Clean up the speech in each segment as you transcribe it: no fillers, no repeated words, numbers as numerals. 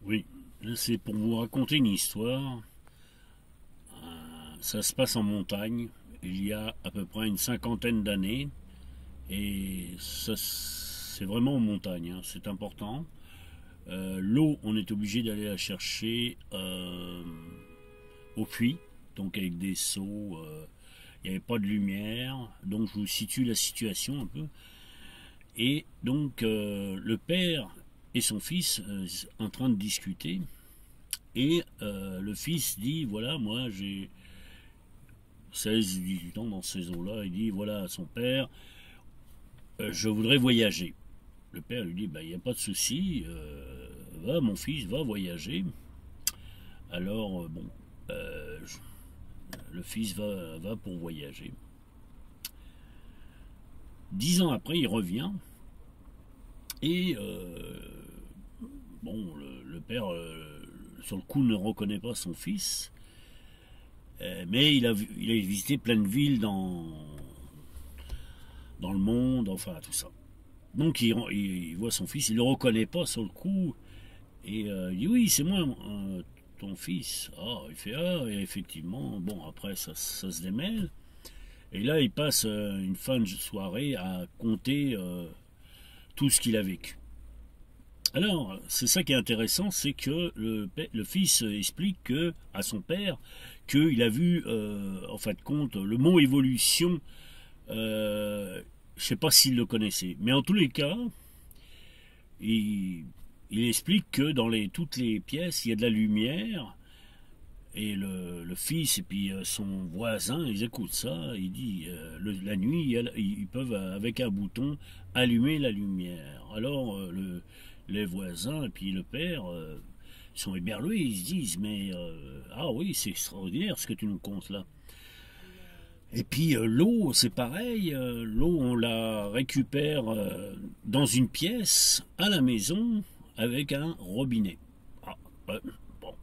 Oui, là c'est pour vous raconter une histoire. Ça se passe en montagne, il y a à peu près une cinquantaine d'années, et ça c'est vraiment en montagne, hein, c'est important. L'eau, on est obligé d'aller la chercher au puits, donc avec des seaux. Il n'y avait pas de lumière, donc je vous situe la situation un peu. Et donc le père et son fils en train de discuter. Et le fils dit, voilà, moi j'ai 16 18 ans dans ces eaux-là. Il dit, voilà, à son père, je voudrais voyager. Le père lui dit, bah, il n'y a pas de souci, va mon fils, va voyager. Alors, bon, euh, le fils va pour voyager. 10 ans après, il revient. Et, bon, le père, sur le coup, ne reconnaît pas son fils. Mais il a visité plein de villes dans le monde, enfin tout ça. Donc il voit son fils, il le reconnaît pas sur le coup, et il dit oui, c'est moi, ton fils. Ah, il fait ah, et effectivement, bon, après ça se démêle. Et là, il passe une fin de soirée à compter tout ce qu'il a vécu. Alors, c'est ça qui est intéressant, c'est que le fils explique à son père qu'il a vu, en fin de compte, le mot évolution. Je ne sais pas s'il le connaissait, mais en tous les cas, il, il explique que dans toutes les pièces, il y a de la lumière, et le fils et puis son voisin, ils écoutent ça. Il dit, la nuit, ils peuvent, avec un bouton, allumer la lumière. Alors, les voisins et puis le père sont éberlués, ils se disent, mais ah oui, c'est extraordinaire ce que tu nous contes là. Et puis l'eau, c'est pareil. L'eau, on la récupère dans une pièce à la maison avec un robinet. Ah, bon,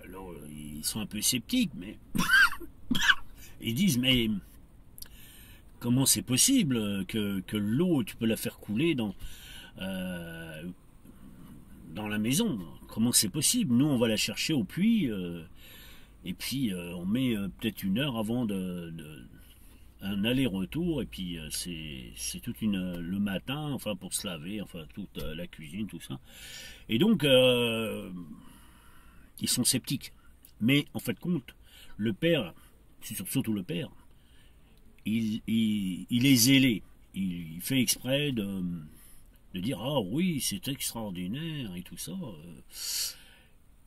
là, ils sont un peu sceptiques, mais ils disent, mais comment c'est possible que l'eau, tu peux la faire couler euh, dans la maison? Comment c'est possible? Nous, on va la chercher au puits, et puis on met peut-être une heure avant un aller-retour, et puis c'est toute le matin, enfin pour se laver, enfin toute la cuisine, tout ça. Et donc ils sont sceptiques. Mais en fait compte, le père, surtout le père, il est zélé. Il fait exprès de dire ah oui c'est extraordinaire et tout ça.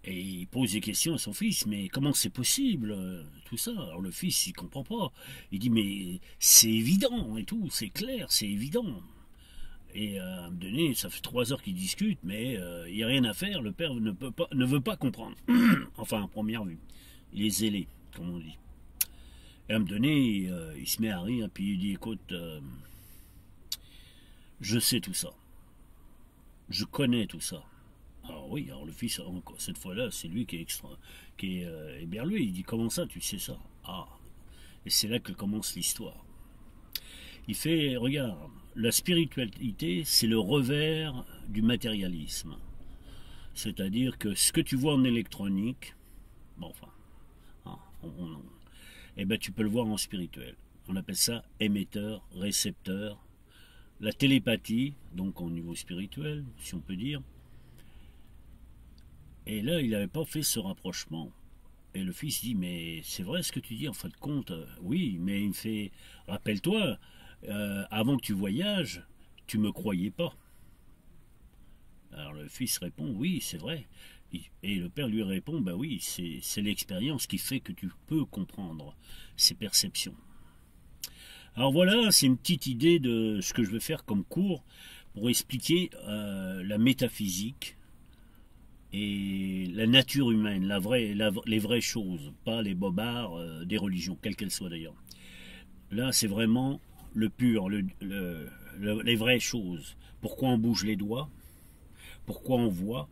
Et il pose des questions à son fils, mais comment c'est possible, tout ça? Alors le fils, il comprend pas. Il dit, mais c'est évident et tout, c'est clair, c'est évident. Et à un moment donné, ça fait 3 heures qu'ils discutent, mais il n'y a rien à faire, le père ne veut pas comprendre. Enfin, à première vue. Il est zélé, comme on dit. Et à un moment donné, il se met à rire, puis il dit, écoute, je sais tout ça. Je connais tout ça. Alors oui, alors le fils, cette fois-là, c'est lui qui est éberlué. Il dit, comment ça, tu sais ça? Ah, et c'est là que commence l'histoire. Il fait, regarde, la spiritualité, c'est le revers du matérialisme. C'est-à-dire que ce que tu vois en électronique, bon, enfin, hein, eh ben, tu peux le voir en spirituel. On appelle ça émetteur, récepteur. La télépathie, donc au niveau spirituel, si on peut dire. Et là, il n'avait pas fait ce rapprochement. Et le fils dit, mais c'est vrai ce que tu dis, en fin de compte, oui, mais il me fait, rappelle-toi, avant que tu voyages, tu me croyais pas. Alors le fils répond, oui, c'est vrai. Et le père lui répond, bah oui, c'est l'expérience qui fait que tu peux comprendre ces perceptions. Alors voilà, c'est une petite idée de ce que je vais faire comme cours pour expliquer la métaphysique et la nature humaine, les vraies choses, pas les bobards des religions, quelles qu'elles soient d'ailleurs. Là, c'est vraiment le pur, les vraies choses. Pourquoi on bouge les doigts, pourquoi on voit,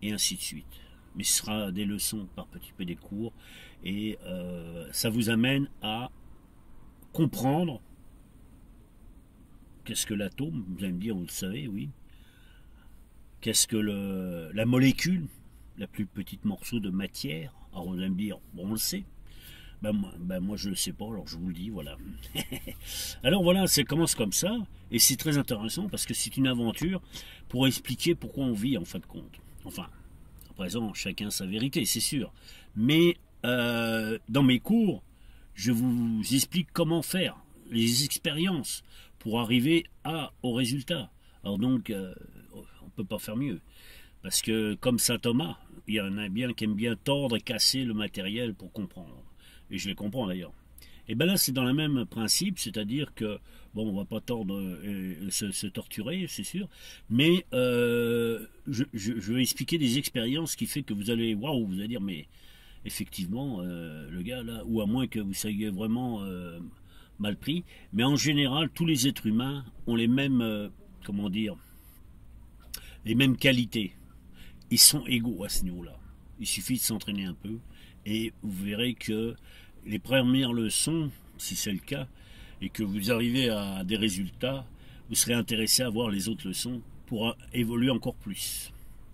et ainsi de suite. Mais ce sera des leçons par petit peu des cours, et ça vous amène à comprendre qu'est-ce que l'atome. Vous allez me dire, vous le savez, oui. Qu'est-ce que la molécule, la plus petite morceau de matière? Alors on va me dire, bon, on le sait. Moi je ne le sais pas, alors je vous le dis, voilà. Alors voilà, ça commence comme ça, et c'est très intéressant parce que c'est une aventure pour expliquer pourquoi on vit en fin de compte. Enfin, à présent, chacun sa vérité, c'est sûr. Mais dans mes cours, je vous explique comment faire, les expériences pour arriver au résultat. Alors donc, on ne peut pas faire mieux. Parce que comme saint Thomas, il y en a bien qui aiment bien tordre et casser le matériel pour comprendre. Et je les comprends d'ailleurs. Et bien là, c'est dans le même principe, c'est-à-dire que, bon, on va pas tordre se torturer, c'est sûr, mais je vais expliquer des expériences qui fait que vous allez, waouh, vous allez dire, mais effectivement, le gars là, ou à moins que vous soyez vraiment mal pris, mais en général, tous les êtres humains ont les mêmes, comment dire, les mêmes qualités. Ils sont égaux à ce niveau-là. Il suffit de s'entraîner un peu et vous verrez que les premières leçons, si c'est le cas, et que vous arrivez à des résultats, vous serez intéressé à voir les autres leçons pour évoluer encore plus.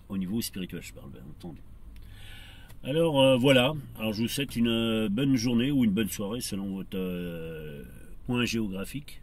Au niveau spirituel, je parle, bien entendu. Alors voilà, alors je vous souhaite une bonne journée ou une bonne soirée selon votre point géographique.